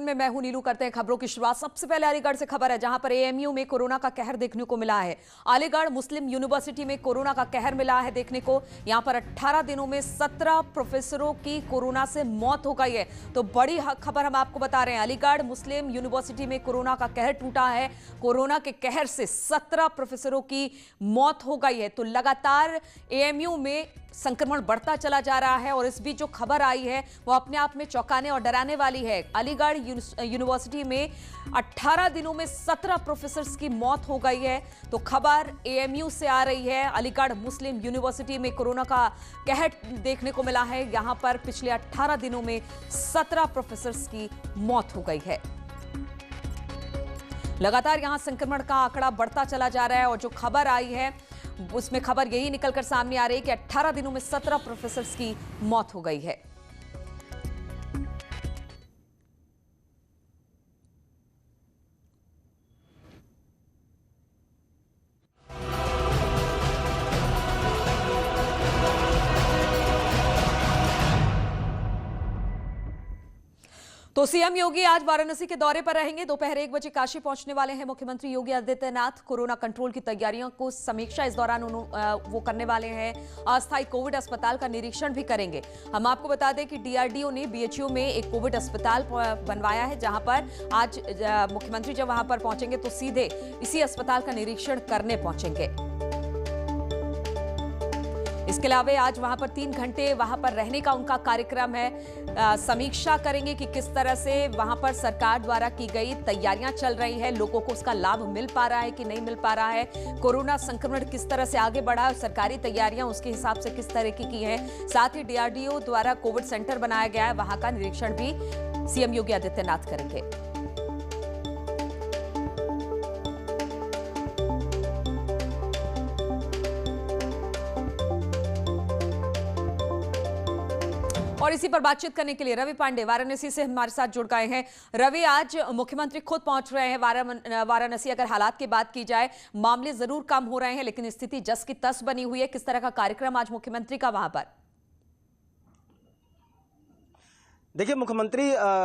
Bulletin में मैं हूं नीलू। करते हैं खबरों की शुरुआत। सबसे पहले अलीगढ़ से खबर है, जहां पर एएमयू में कोरोना का कहर देखने को मिला है। अलीगढ़ मुस्लिम यूनिवर्सिटी में कोरोना का कहर मिला है देखने को। यहां पर 18 दिनों में 17 प्रोफेसरों की कोरोना से मौत हो गई है। तो बड़ी खबर हम आपको बता रहे हैं, अलीगढ़ मुस्लिम यूनिवर्सिटी में कोरोना का कहर टूटा है। कोरोना के कहर से 17 प्रोफेसरों की मौत हो गई है। तो लगातार एएमयू में संक्रमण बढ़ता चला जा रहा है और इस बीच जो खबर आई है वो अपने आप में चौंकाने और डराने वाली है। अलीगढ़ यूनिवर्सिटी में 18 दिनों में 17 प्रोफेसर्स की मौत हो गई है। तो खबर एएमयू से आ रही है, अलीगढ़ मुस्लिम यूनिवर्सिटी में कोरोना का कहर देखने को मिला है। यहां पर पिछले 18 दिनों में 17 प्रोफेसर्स की मौत हो गई है। लगातार यहां संक्रमण का आंकड़ा बढ़ता चला जा रहा है और जो खबर आई है उसमें खबर यही निकलकर सामने आ रही है कि 18 दिनों में 17 प्रोफेसर्स की मौत हो गई है। तो सीएम योगी आज वाराणसी के दौरे पर रहेंगे। दोपहर 1 बजे काशी पहुंचने वाले हैं मुख्यमंत्री योगी आदित्यनाथ। कोरोना कंट्रोल की तैयारियों को समीक्षा इस दौरान वो करने वाले हैं। अस्थायी कोविड अस्पताल का निरीक्षण भी करेंगे। हम आपको बता दें कि डीआरडीओ ने बीएचयू में एक कोविड अस्पताल बनवाया है, जहां पर आज मुख्यमंत्री जब वहां पर पहुंचेंगे तो सीधे इसी अस्पताल का निरीक्षण करने पहुंचेंगे। इसके अलावा आज वहां पर 3 घंटे वहां पर रहने का उनका कार्यक्रम है। समीक्षा करेंगे कि किस तरह से वहां पर सरकार द्वारा की गई तैयारियां चल रही है, लोगों को उसका लाभ मिल पा रहा है कि नहीं मिल पा रहा है, कोरोना संक्रमण किस तरह से आगे बढ़ा है, सरकारी तैयारियां उसके हिसाब से किस तरह की है। साथ ही डीआरडीओ द्वारा कोविड सेंटर बनाया गया है, वहां का निरीक्षण भी सीएम योगी आदित्यनाथ करेंगे। और इसी पर बातचीत करने के लिए रवि पांडे वाराणसी से हमारे साथ जुड़ गए हैं। रवि, आज मुख्यमंत्री खुद पहुंच रहे हैं वाराणसी। अगर हालात की बात की जाए, मामले जरूर कम हो रहे हैं लेकिन स्थिति जस की तस बनी हुई है। किस तरह का कार्यक्रम आज मुख्यमंत्री का वहां पर? देखिए, मुख्यमंत्री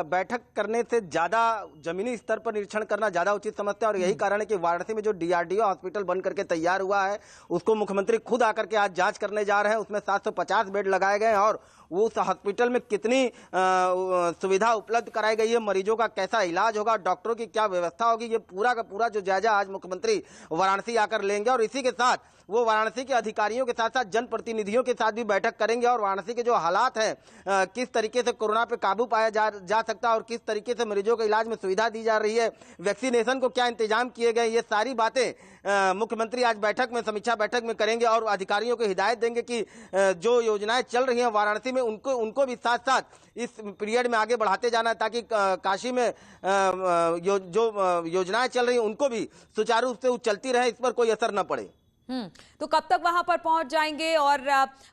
बैठक करने से ज्यादा जमीनी स्तर पर निरीक्षण करना ज्यादा उचित समझते हैं और यही कारण है कि वाराणसी में जो डीआरडीओ हॉस्पिटल बन करके तैयार हुआ है उसको मुख्यमंत्री खुद आकर के आज जांच करने जा रहे हैं। उसमें 750 बेड लगाए गए हैं और वो उस हॉस्पिटल में कितनी सुविधा उपलब्ध कराई गई है, मरीजों का कैसा इलाज होगा, डॉक्टरों की क्या व्यवस्था होगी, ये पूरा का पूरा जो जायजा आज मुख्यमंत्री वाराणसी आकर लेंगे। और इसी के साथ वो वाराणसी के अधिकारियों के साथ साथ जनप्रतिनिधियों के साथ भी बैठक करेंगे और वाराणसी के जो हालात हैं, किस तरीके से कोरोना पे काबू पाया जा सकता है और किस तरीके से मरीजों के इलाज में सुविधा दी जा रही है, वैक्सीनेशन को क्या इंतजाम किए गए, ये सारी बातें मुख्यमंत्री आज बैठक में, समीक्षा बैठक में करेंगे और अधिकारियों को हिदायत देंगे कि जो योजनाएं चल रही हैं वाराणसी में उनको भी साथ साथ इस पीरियड में आगे बढ़ाते जाना है, ताकि काशी में जो योजनाएं चल रही हैं उनको भी सुचारू रूप से चलती रहे, इस पर कोई असर न पड़े। तो कब तक वहां पर पहुंच जाएंगे और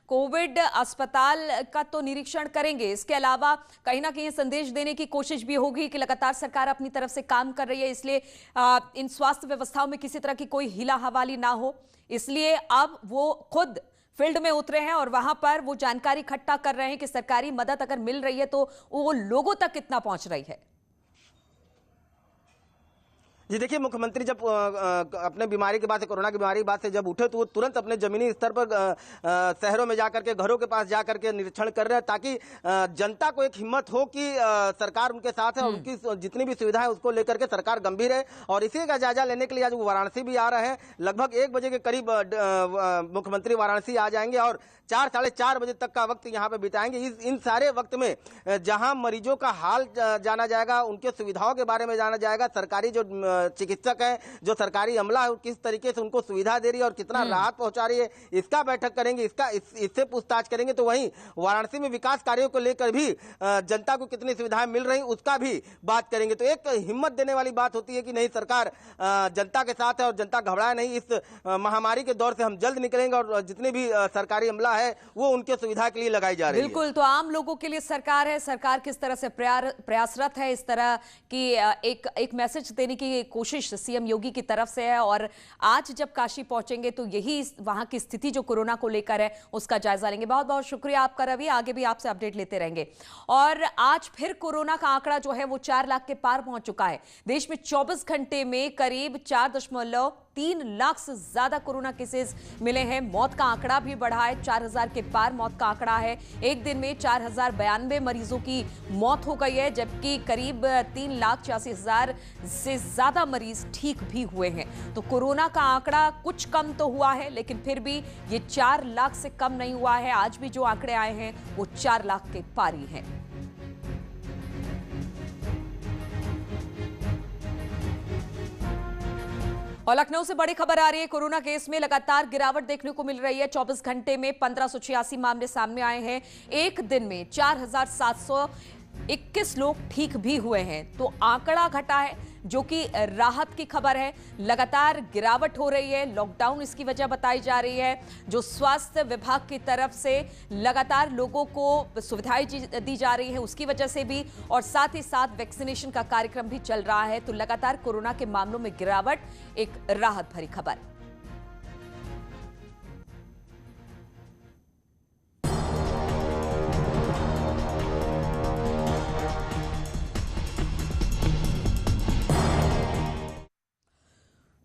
कोविड अस्पताल का तो निरीक्षण करेंगे, इसके अलावा कहीं ना कहीं संदेश देने की कोशिश भी होगी कि लगातार सरकार अपनी तरफ से काम कर रही है, इसलिए इन स्वास्थ्य व्यवस्थाओं में किसी तरह की कोई हिला हवाली ना हो, इसलिए अब वो खुद फील्ड में उतरे हैं और वहां पर वो जानकारी इकट्ठा कर रहे हैं कि सरकारी मदद अगर मिल रही है तो वो लोगों तक कितना पहुंच रही है। जी देखिए, मुख्यमंत्री जब अपने बीमारी के बाद से, कोरोना की बीमारी के बाद से जब उठे तो वो तुरंत अपने जमीनी स्तर पर शहरों में जाकर के, घरों के पास जाकर के निरीक्षण कर रहे हैं, ताकि जनता को एक हिम्मत हो कि सरकार उनके साथ है और उनकी जितनी भी सुविधा है उसको लेकर के सरकार गंभीर है। और इसी का जायजा लेने के लिए आज वो वाराणसी भी आ रहे हैं। लगभग 1 बजे के करीब मुख्यमंत्री वाराणसी आ जाएंगे और 4, साढ़े 4 बजे तक का वक्त यहाँ पे बिताएंगे। इन सारे वक्त में जहाँ मरीजों का हाल जाना जाएगा, उनके सुविधाओं के बारे में जाना जाएगा, सरकारी जो चिकित्सक है, जो सरकारी अमला है, किस तरीके से उनको सुविधा दे रही है और कितना राहत पहुंचा रही है, इसका बैठक करेंगे, इससे पूछताछ करेंगे। तो वहीं वाराणसी में विकास कार्यों को लेकर भी जनता को कितनी सुविधाएं मिल रही उसका भी बात करेंगे। तो एक हिम्मत देने वाली बात होती है कि नहीं, सरकार जनता के साथ है और जनता घबराए नहीं, इस महामारी के दौर से हम जल्द निकलेंगे और जितने भी सरकारी अमला है वो उनके सुविधा के लिए लगाई जा रही है। बिल्कुल, तो आम लोगों के लिए सरकार है, सरकार किस तरह से प्रयासरत है इस तरह की एक मैसेज देने की कोशिश सीएम योगी की तरफ से है और आज जब काशी पहुंचेंगे तो यही वहां की स्थिति जो कोरोना को लेकर है उसका जायजा लेंगे। बहुत बहुत शुक्रिया आपका रवि, आगे भी आपसे अपडेट लेते रहेंगे। और आज फिर कोरोना का आंकड़ा जो है वो 4 लाख के पार पहुंच चुका है। देश में 24 घंटे में करीब 4.3 लाख से ज्यादा कोरोना केसेस मिले हैं। मौत का आंकड़ा भी बढ़ा है, 4000 के पार मौत का आंकड़ा है। एक दिन में 4092 मरीजों की मौत हो गई है, जबकि करीब 3,86,000 से ज्यादा मरीज ठीक भी हुए हैं। तो कोरोना का आंकड़ा कुछ कम तो हुआ है, लेकिन फिर भी ये 4 लाख से कम नहीं हुआ है। आज भी जो आंकड़े आए हैं वो 4 लाख के पार ही हैं। और लखनऊ से बड़ी खबर आ रही है। कोरोना केस में लगातार गिरावट देखने को मिल रही है। 24 घंटे में 1586 मामले सामने आए हैं। एक दिन में 4,721 लोग ठीक भी हुए हैं। तो आंकड़ा घटा है, जो कि राहत की खबर है। लगातार गिरावट हो रही है, लॉकडाउन इसकी वजह बताई जा रही है। जो स्वास्थ्य विभाग की तरफ से लगातार लोगों को सुविधाएं दी जा रही है उसकी वजह से भी, और साथ ही साथ वैक्सीनेशन का कार्यक्रम भी चल रहा है। तो लगातार कोरोना के मामलों में गिरावट एक राहत भरी खबर।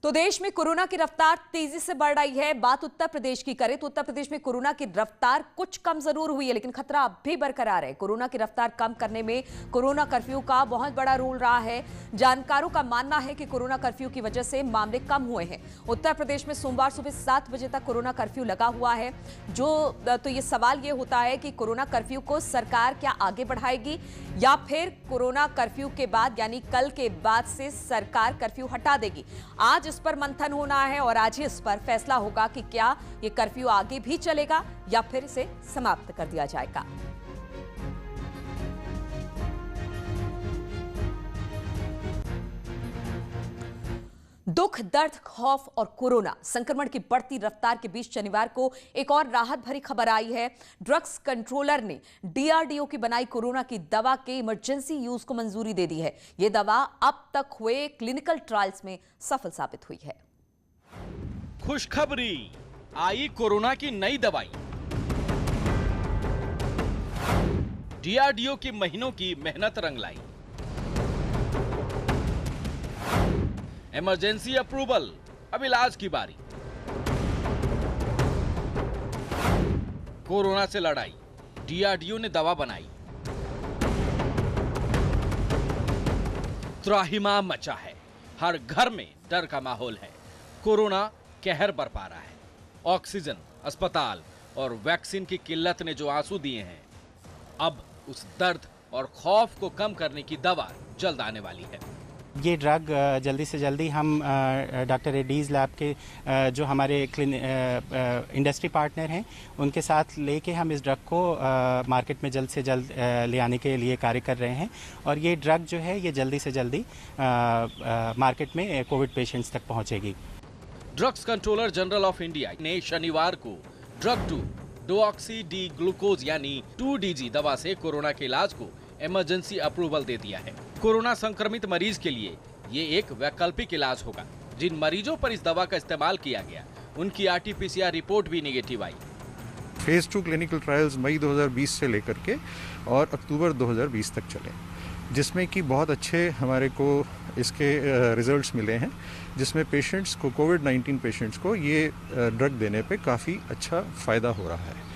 तो देश में कोरोना की रफ्तार तेजी से बढ़ रही है। बात उत्तर प्रदेश की करें तो उत्तर प्रदेश में कोरोना की रफ्तार कुछ कम जरूर हुई है, लेकिन खतरा अब भी बरकरार है। कोरोना की रफ्तार कम करने में कोरोना कर्फ्यू का बहुत बड़ा रोल रहा है। जानकारों का मानना है कि कोरोना कर्फ्यू की वजह से मामले कम हुए हैं। उत्तर प्रदेश में सोमवार सुबह 7 बजे तक कोरोना कर्फ्यू लगा हुआ है। तो ये सवाल ये होता है कि कोरोना कर्फ्यू को सरकार क्या आगे बढ़ाएगी, या फिर कोरोना कर्फ्यू के बाद यानी कल के बाद से सरकार कर्फ्यू हटा देगी। आज इस पर मंथन होना है और आज ही इस पर फैसला होगा कि क्या ये कर्फ्यू आगे भी चलेगा या फिर इसे समाप्त कर दिया जाएगा। दुख, दर्द, खौफ और कोरोना संक्रमण की बढ़ती रफ्तार के बीच शनिवार को एक और राहत भरी खबर आई है। ड्रग्स कंट्रोलर ने डीआरडीओ की बनाई कोरोना की दवा के इमरजेंसी यूज को मंजूरी दे दी है। यह दवा अब तक हुए क्लिनिकल ट्रायल्स में सफल साबित हुई है। खुशखबरी, आई कोरोना की नई दवाई। डीआरडीओ की महीनों की मेहनत रंग लाई। इमरजेंसी अप्रूवल, अब इलाज की बारी। कोरोना से लड़ाई, डीआरडीओ ने दवा बनाई। त्राहिमाम मचा है, हर घर में डर का माहौल है। कोरोना कहर बरपा रहा है। ऑक्सीजन, अस्पताल और वैक्सीन की किल्लत ने जो आंसू दिए हैं, अब उस दर्द और खौफ को कम करने की दवा जल्द आने वाली है। ये ड्रग जल्दी से जल्दी हम डॉक्टर रेड्डीज़ लैब के जो हमारे इंडस्ट्री पार्टनर हैं उनके साथ लेके हम इस ड्रग को मार्केट में जल्द से जल्द ले आने के लिए कार्य कर रहे हैं। और ये ड्रग जो है ये जल्दी से जल्दी मार्केट में कोविड पेशेंट्स तक पहुंचेगी। Drugs controller general of India ने शनिवार को ड्रग 2 डोऑक्सी डी ग्लूकोज यानी 2DG दवा से कोरोना के इलाज को इमरजेंसी अप्रूवल दे दिया है। कोरोना संक्रमित मरीज के लिए ये एक वैकल्पिक इलाज होगा। जिन मरीजों पर इस दवा का इस्तेमाल किया गया उनकी RT-PCR रिपोर्ट भी नेगेटिव आई। फेज 2 क्लिनिकल ट्रायल्स मई 2020 से लेकर के और अक्टूबर 2020 तक चले, जिसमें कि बहुत अच्छे हमारे को इसके रिजल्ट्स मिले हैं, जिसमें पेशेंट्स को कोविड-19 पेशेंट्स को ये ड्रग देने पे काफ़ी अच्छा फायदा हो रहा है।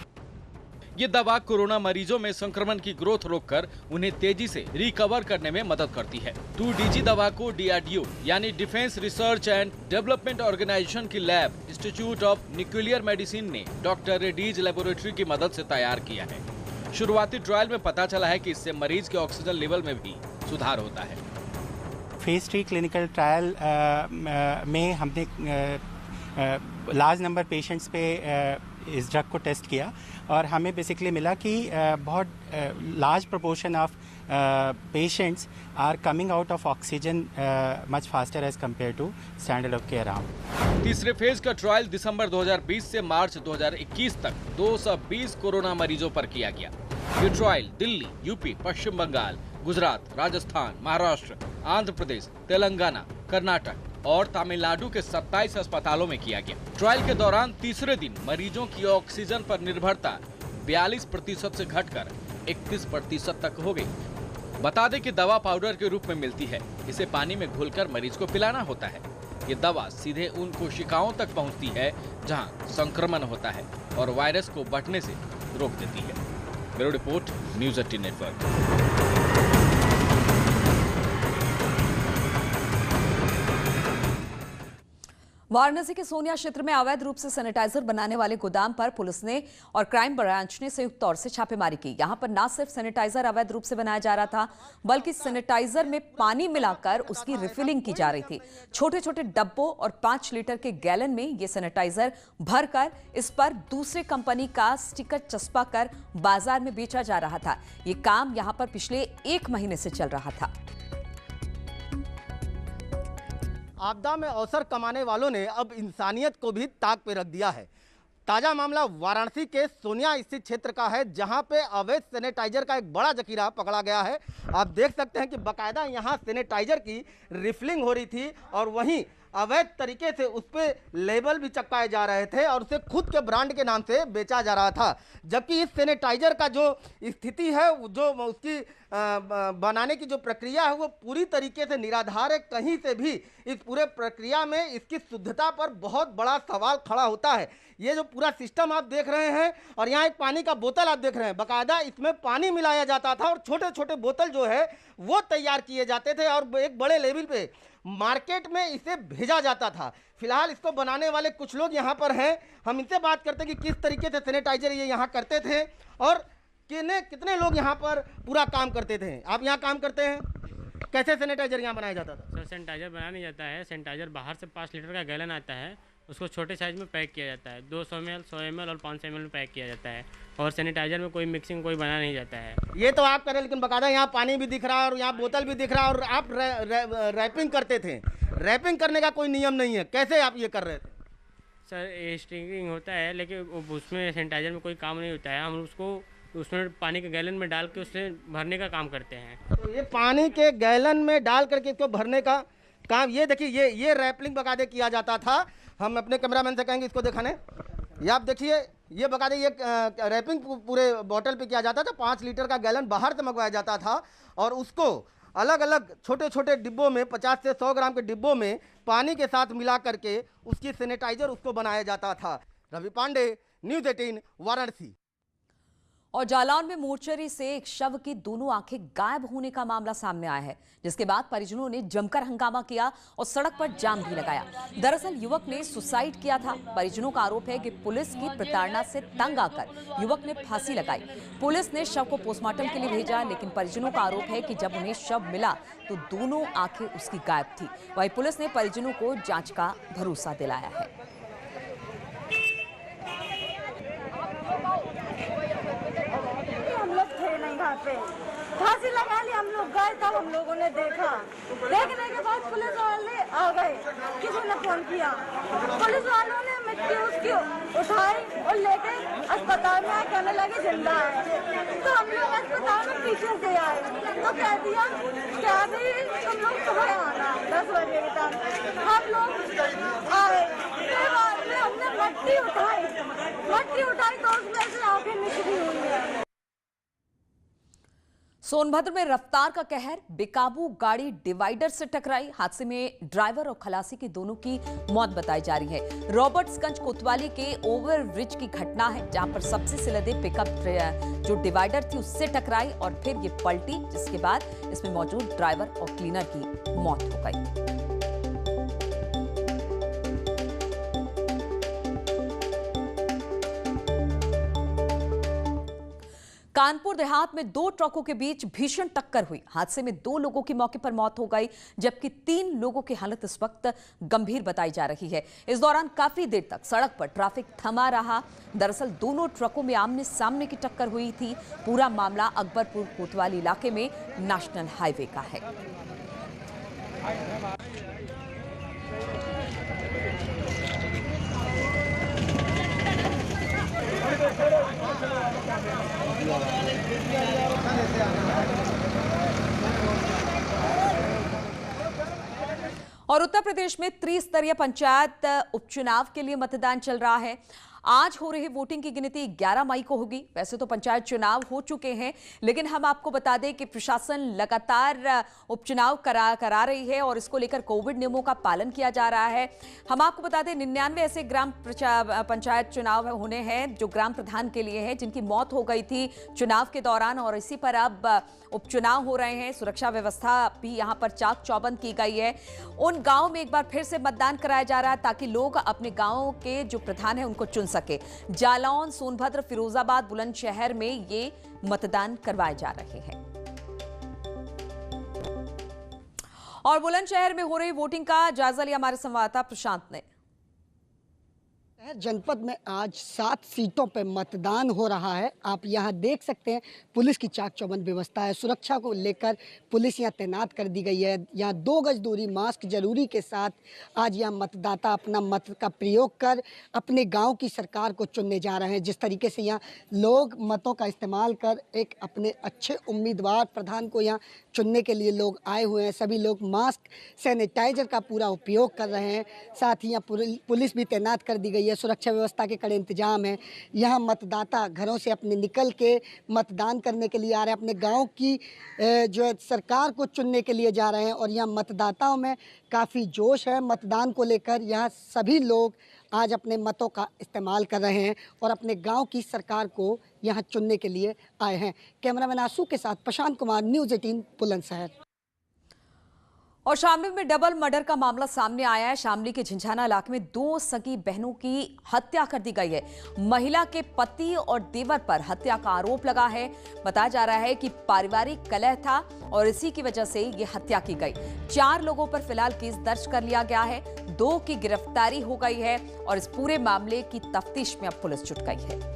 ये दवा कोरोना मरीजों में संक्रमण की ग्रोथ रोककर उन्हें तेजी से रिकवर करने में मदद करती है। 2DG दवा को DRDO यानी defence research and development organisation की lab institute of nuclear medicine ने डॉक्टर रेड्डीज लेबोरेटरी की मदद से तैयार किया है। शुरुआती ट्रायल में पता चला है कि इससे मरीज के ऑक्सीजन लेवल में भी सुधार होता है। फेज 3 क्लिनिकल ट्रायल में हमने लार्ज नंबर पेशेंट्स पे इस ड्रग को टेस्ट किया और हमें बेसिकली मिला कि बहुत large proportion of patients are coming out of oxygen much faster as compare to standard of care arm. तीसरे फेज का ट्रायल दिसंबर 2020 से मार्च 2021 तक 220 कोरोना मरीजों पर किया गया। ये ट्रायल दिल्ली, यूपी, पश्चिम बंगाल, गुजरात, राजस्थान, महाराष्ट्र, आंध्र प्रदेश, तेलंगाना, कर्नाटक और तमिलनाडु के 27 अस्पतालों में किया गया। ट्रायल के दौरान तीसरे दिन मरीजों की ऑक्सीजन पर निर्भरता 42% से घटकर 31% तक हो गई। बता दें कि दवा पाउडर के रूप में मिलती है। इसे पानी में घोलकर मरीज को पिलाना होता है। ये दवा सीधे उन कोशिकाओं तक पहुंचती है जहां संक्रमण होता है और वायरस को बढ़ने से रोक देती है। Bureau report, news 18 network. Varanasi के सोनिया क्षेत्र में अवैध रूप से सैनिटाइजर बनाने वाले गोदाम पर पुलिस ने और क्राइम ब्रांच ने संयुक्त तौर से छापेमारी की। यहां पर न सिर्फ सैनिटाइजर अवैध रूप से बनाया जा रहा था, बल्कि सैनिटाइजर में पानी मिलाकर उसकी रिफिलिंग की जा रही थी। छोटे छोटे डब्बों और 5 लीटर के गैलन में ये सैनिटाइजर भरकर इस पर दूसरे कंपनी का स्टिकर चस्पा कर बाजार में बेचा जा रहा था। ये काम यहां पर पिछले 1 महीने से चल रहा था। आपदा में अवसर कमाने वालों ने अब इंसानियत को भी ताक पे रख दिया है। ताजा मामला वाराणसी के सोनिया स्थित क्षेत्र का है, जहां पे अवैध सैनिटाइजर का एक बड़ा जखीरा पकड़ा गया है। आप देख सकते हैं कि बाकायदा यहां सैनिटाइजर की रिफिलिंग हो रही थी और वहीं अवैध तरीके से उस पर लेबल भी चिपकाए जा रहे थे और उसे खुद के ब्रांड के नाम से बेचा जा रहा था। जबकि इस सैनिटाइजर का जो स्थिति है, जो उसकी बनाने की जो प्रक्रिया है, वो पूरी तरीके से निराधार है। कहीं से भी इस पूरे प्रक्रिया में इसकी शुद्धता पर बहुत बड़ा सवाल खड़ा होता है। ये जो पूरा सिस्टम आप देख रहे हैं और यहाँ एक पानी का बोतल आप देख रहे हैं, बाकायदा इसमें पानी मिलाया जाता था और छोटे छोटे बोतल जो है वो तैयार किए जाते थे और एक बड़े लेवल पे मार्केट में इसे भेजा जाता था। फिलहाल इसको बनाने वाले कुछ लोग यहाँ पर हैं, हम इनसे बात करते हैं कि किस तरीके से सैनिटाइजर ये यहाँ करते थे और कितने लोग यहाँ पर पूरा काम करते थे। आप यहाँ काम करते हैं, कैसे सैनिटाइजर यहाँ बनाया जाता था? सर, सैनिटाइजर बनाया नहीं जाता है। सैनिटाइजर बाहर से 5 लीटर का गैलन आता है, उसको छोटे साइज़ में पैक किया जाता है। 200 ml, 100 ml और 500 ml में पैक किया जाता है और सैनिटाइजर में कोई मिक्सिंग कोई बनाया नहीं जाता है। ये तो आप करें, लेकिन बाकायदा यहाँ पानी भी दिख रहा है और यहाँ बोतल भी दिख रहा है और आप रैपिंग करते थे। रैपिंग करने का कोई नियम नहीं है, कैसे आप ये कर रहे थे? सर, ये स्टिंगिंग होता है, लेकिन उसमें सैनिटाइजर में कोई काम नहीं होता है। हम उसको उसमें पानी के गैलन में डाल के उससे भरने का काम करते हैं। तो ये पानी के गैलन में डाल करके इसको भरने का काम, ये देखिए ये रैपलिंग बकायदे किया जाता था। हम अपने कैमरामैन से कहेंगे इसको दिखाने। ये आप देखिए, ये बकायदे ये रैपिंग पूरे बॉटल पे किया जाता था। 5 लीटर का गैलन बाहर से मंगवाया जाता था और उसको अलग अलग छोटे छोटे डिब्बों में 50 से 100 ग्राम के डिब्बों में पानी के साथ मिला करके उसकी सैनिटाइजर उसको बनाया जाता था। रवि पांडे, न्यूज़ 18 वाराणसी। और जालौन में मोर्चरी से एक शव की दोनों आंखें गायब होने का मामला सामने आया है, जिसके बाद परिजनों ने जमकर हंगामा किया और सड़क पर जाम भी लगाया। दरअसल युवक ने सुसाइड किया था। परिजनों का आरोप है कि पुलिस की प्रताड़ना से तंग आकर युवक ने फांसी लगाई। पुलिस ने शव को पोस्टमार्टम के लिए भेजा, लेकिन परिजनों का आरोप है कि जब उन्हें शव मिला तो दोनों आंखें उसकी गायब थी। वहीं पुलिस ने परिजनों को जांच का भरोसा दिलाया है। फांसी लगा ली, हम लोग गए तब हम लोगों ने देखा। देखने के बाद पुलिस वाले आ गए, किसी ने फोन किया, पुलिस वालों ने मिट्टी उसकी उठाई और लेके अस्पताल में आए, कहने लगे जिंदा है। तो हम लोग अस्पताल में पीछे से आए तो कह दिया क्या भी तुम लोग सुबह आना 10 बजे तक। हम लोग आए, फिर बाद में हमने मट्टी उठाई तो उसमें से आंखें निकली हुई है। सोनभद्र में रफ्तार का कहर, बेकाबू गाड़ी डिवाइडर से टकराई। हादसे में ड्राइवर और खलासी की दोनों की मौत बताई जा रही है। रॉबर्ट्सगंज कोतवाली के ओवरब्रिज की घटना है, जहां पर सब्जी से लदे पिकअप जो डिवाइडर थी उससे टकराई और फिर ये पलटी, जिसके बाद इसमें मौजूद ड्राइवर और क्लीनर की मौत हो गई। कानपुर देहात में 2 ट्रकों के बीच भीषण टक्कर हुई। हादसे में 2 लोगों की मौके पर मौत हो गई, जबकि 3 लोगों की हालत इस वक्त गंभीर बताई जा रही है। इस दौरान काफी देर तक सड़क पर ट्रैफिक थमा रहा। दरअसल दोनों ट्रकों में आमने सामने की टक्कर हुई थी। पूरा मामला अकबरपुर कोतवाली इलाके में नेशनल हाईवे का है। और उत्तर प्रदेश में त्रिस्तरीय पंचायत उपचुनाव के लिए मतदान चल रहा है। आज हो रही वोटिंग की गिनती 11 मई को होगी। वैसे तो पंचायत चुनाव हो चुके हैं, लेकिन हम आपको बता दें कि प्रशासन लगातार उपचुनाव करा रही है और इसको लेकर कोविड नियमों का पालन किया जा रहा है। हम आपको बता दें 99 ऐसे ग्राम पंचायत चुनाव होने हैं जो ग्राम प्रधान के लिए है, जिनकी मौत हो गई थी चुनाव के दौरान, और इसी पर अब उपचुनाव हो रहे हैं। सुरक्षा व्यवस्था भी यहां पर चाक चौबंद की गई है। उन गांवों में एक बार फिर से मतदान कराया जा रहा है ताकि लोग अपने गांवों के जो प्रधान है उनको चुन सके। जालौन, सोनभद्र, फिरोजाबाद, बुलंदशहर में ये मतदान करवाए जा रहे हैं। और बुलंदशहर में हो रही वोटिंग का जायजा लिया हमारे संवाददाता प्रशांत ने। जनपद में आज 7 सीटों पर मतदान हो रहा है। आप यहां देख सकते हैं पुलिस की चाक चौबंद व्यवस्था है। सुरक्षा को लेकर पुलिस यहां तैनात कर दी गई है। यहां 2 गज दूरी, मास्क जरूरी के साथ आज यहां मतदाता अपना मत का प्रयोग कर अपने गांव की सरकार को चुनने जा रहे हैं। जिस तरीके से यहां लोग मतों का इस्तेमाल कर एक अपने अच्छे उम्मीदवार प्रधान को यहां चुनने के लिए लोग आए हुए हैं। सभी लोग मास्क, सैनिटाइजर का पूरा उपयोग कर रहे हैं। साथ ही यहाँ पुलिस भी तैनात कर दी गई है। सुरक्षा व्यवस्था के कड़े इंतजाम है। यहाँ मतदाता घरों से अपने निकल के मतदान करने के लिए आ रहे हैं, अपने गांव की जो है सरकार को चुनने के लिए जा रहे हैं। और यहाँ मतदाताओं में काफ़ी जोश है मतदान को लेकर। यहाँ सभी लोग आज अपने मतों का इस्तेमाल कर रहे हैं और अपने गांव की सरकार को यहाँ चुनने के लिए आए हैं। कैमरामैन आंसू के साथ प्रशांत कुमार, न्यूज़ 18 बुलंदशहर। और शामली में डबल मर्डर का मामला सामने आया है। शामली के झिंझाना इलाके में 2 सगी बहनों की हत्या कर दी गई है। महिला के पति और देवर पर हत्या का आरोप लगा है। बताया जा रहा है कि पारिवारिक कलह था और इसी की वजह से ये हत्या की गई। 4 लोगों पर फिलहाल केस दर्ज कर लिया गया है। 2 की गिरफ्तारी हो गई है और इस पूरे मामले की तफ्तीश में अब पुलिस जुट गई है।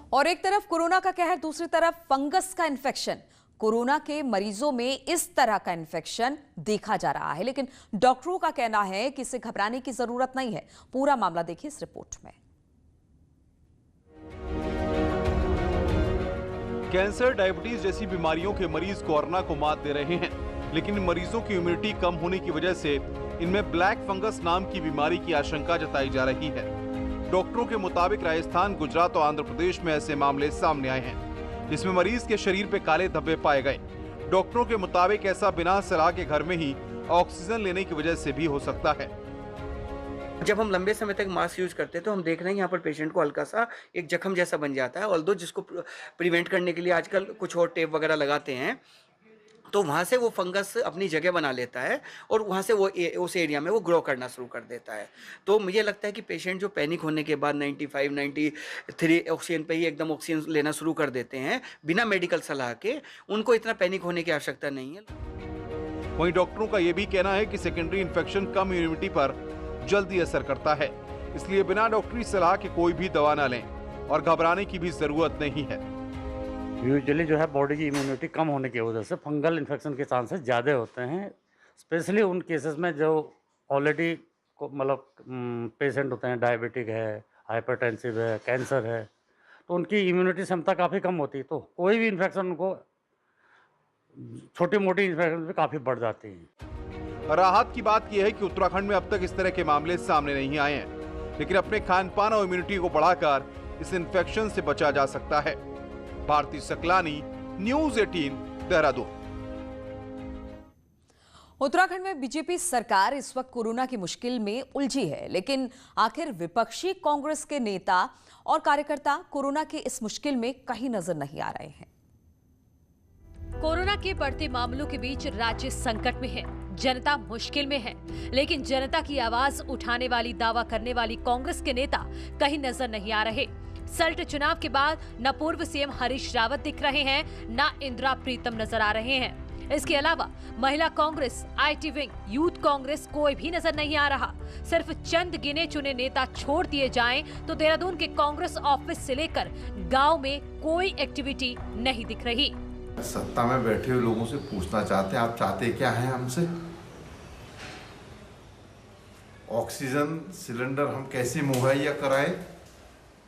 और एक तरफ कोरोना का कहर, दूसरी तरफ फंगस का इन्फेक्शन। कोरोना के मरीजों में इस तरह का इन्फेक्शन देखा जा रहा है, लेकिन डॉक्टरों का कहना है कि इससे घबराने की जरूरत नहीं है। पूरा मामला देखिए इस रिपोर्ट में। कैंसर, डायबिटीज जैसी बीमारियों के मरीज कोरोना को मात दे रहे हैं, लेकिन मरीजों की इम्यूनिटी कम होने की वजह से इनमें ब्लैक फंगस नाम की बीमारी की आशंका जताई जा रही है। डॉक्टरों के मुताबिक राजस्थान, गुजरात और आंध्र प्रदेश में ऐसे मामले सामने आए हैं, जिसमें मरीज के शरीर पे काले धब्बे पाए गए। डॉक्टरों के मुताबिक ऐसा बिना सलाह के घर में ही ऑक्सीजन लेने की वजह से भी हो सकता है। जब हम लंबे समय तक मास्क यूज करते हैं तो हम देख रहे हैं यहाँ पर पेशेंट को हल्का सा एक जख्म जैसा बन जाता है। ऑल्दो जिसको प्रिवेंट करने के लिए आजकल कुछ और टेप वगैरह लगाते हैं, तो वहाँ से वो फंगस अपनी जगह बना लेता है और वहाँ से वो उस एरिया में वो ग्रो करना शुरू कर देता है। तो मुझे लगता है कि पेशेंट जो पैनिक होने के बाद 95, 93 ऑक्सीजन पे ही एकदम ऑक्सीजन लेना शुरू कर देते हैं बिना मेडिकल सलाह के, उनको इतना पैनिक होने की आवश्यकता नहीं है। वहीं डॉक्टरों का ये भी कहना है कि सेकेंडरी इन्फेक्शन कम इम्यूनिटी पर जल्दी असर करता है, इसलिए बिना डॉक्टरी सलाह के कोई भी दवा न लें और घबराने की भी जरूरत नहीं है। यूजुअली जो है बॉडी की इम्यूनिटी कम होने की वजह से फंगल इन्फेक्शन के चांसेस ज़्यादा होते हैं, स्पेशली उन केसेस में जो ऑलरेडी मतलब पेशेंट होते हैं, डायबिटिक है, हाइपरटेंसिव है, कैंसर है, तो उनकी इम्यूनिटी क्षमता काफ़ी कम होती है। तो कोई भी इन्फेक्शन उनको छोटी मोटी इन्फेक्शन भी काफ़ी बढ़ जाती है। राहत की बात यह है कि उत्तराखंड में अब तक इस तरह के मामले सामने नहीं आए हैं, लेकिन अपने खान पान और इम्यूनिटी को बढ़ाकर इस इन्फेक्शन से बचा जा सकता है। भारती सकलानी, न्यूज़ 18, देहरादून। उत्तराखंड में बीजेपी सरकार इस वक्त कोरोना की मुश्किल में उलझी है, लेकिन आखिर विपक्षी कांग्रेस के नेता और कार्यकर्ता कोरोना की इस मुश्किल में कहीं नजर नहीं आ रहे हैं। कोरोना के बढ़ते मामलों के बीच राज्य संकट में है, जनता मुश्किल में है, लेकिन जनता की आवाज उठाने वाली, दावा करने वाली कांग्रेस के नेता कहीं नजर नहीं आ रहे। सल्ट चुनाव के बाद न पूर्व सीएम हरीश रावत दिख रहे हैं, न इंदिरा प्रीतम नजर आ रहे हैं। इसके अलावा महिला Congress, IT wing, youth Congress कोई भी नजर नहीं आ रहा। सिर्फ चंद गिने चुने नेता छोड़ दिए जाएं तो देहरादून के कांग्रेस ऑफिस से लेकर गांव में कोई एक्टिविटी नहीं दिख रही। सत्ता में बैठे हुए लोगों से पूछना चाहते हैं, आप चाहते क्या हैं हमसे? ऑक्सीजन सिलेंडर हम कैसे मुहैया कराएं?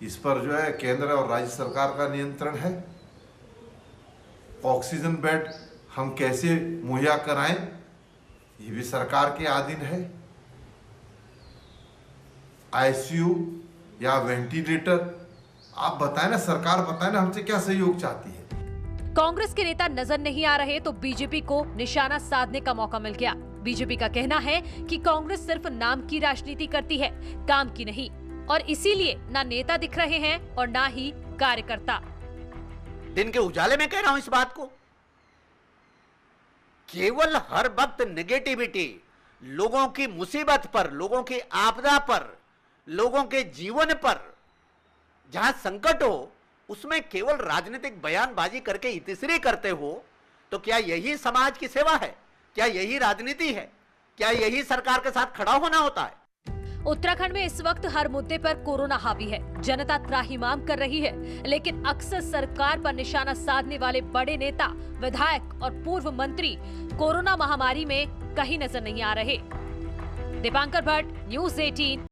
इस पर जो है केंद्र और राज्य सरकार का नियंत्रण है। ऑक्सीजन बेड हम कैसे मुहैया कराएं, ये भी सरकार के अधीन है। आईसीयू या वेंटिलेटर, आप बताएं ना, सरकार बताएं ना, हमसे क्या सहयोग चाहती है। कांग्रेस के नेता नजर नहीं आ रहे तो बीजेपी को निशाना साधने का मौका मिल गया। बीजेपी का कहना है कि कांग्रेस सिर्फ नाम की राजनीति करती है, काम की नहीं, और इसीलिए ना नेता दिख रहे हैं और ना ही कार्यकर्ता। दिन के उजाले में कह रहा हूं इस बात को, केवल हर वक्त नेगेटिविटी, लोगों की मुसीबत पर, लोगों की आपदा पर, लोगों के जीवन पर जहां संकट हो, उसमें केवल राजनीतिक बयानबाजी करके इतिश्री करते हो, तो क्या यही समाज की सेवा है? क्या यही राजनीति है? क्या यही सरकार के साथ खड़ा होना होता है? उत्तराखंड में इस वक्त हर मुद्दे पर कोरोना हावी है। जनता त्राहिमाम कर रही है, लेकिन अक्सर सरकार पर निशाना साधने वाले बड़े नेता, विधायक और पूर्व मंत्री कोरोना महामारी में कहीं नजर नहीं आ रहे। दीपांकर भट्ट, न्यूज़ 18।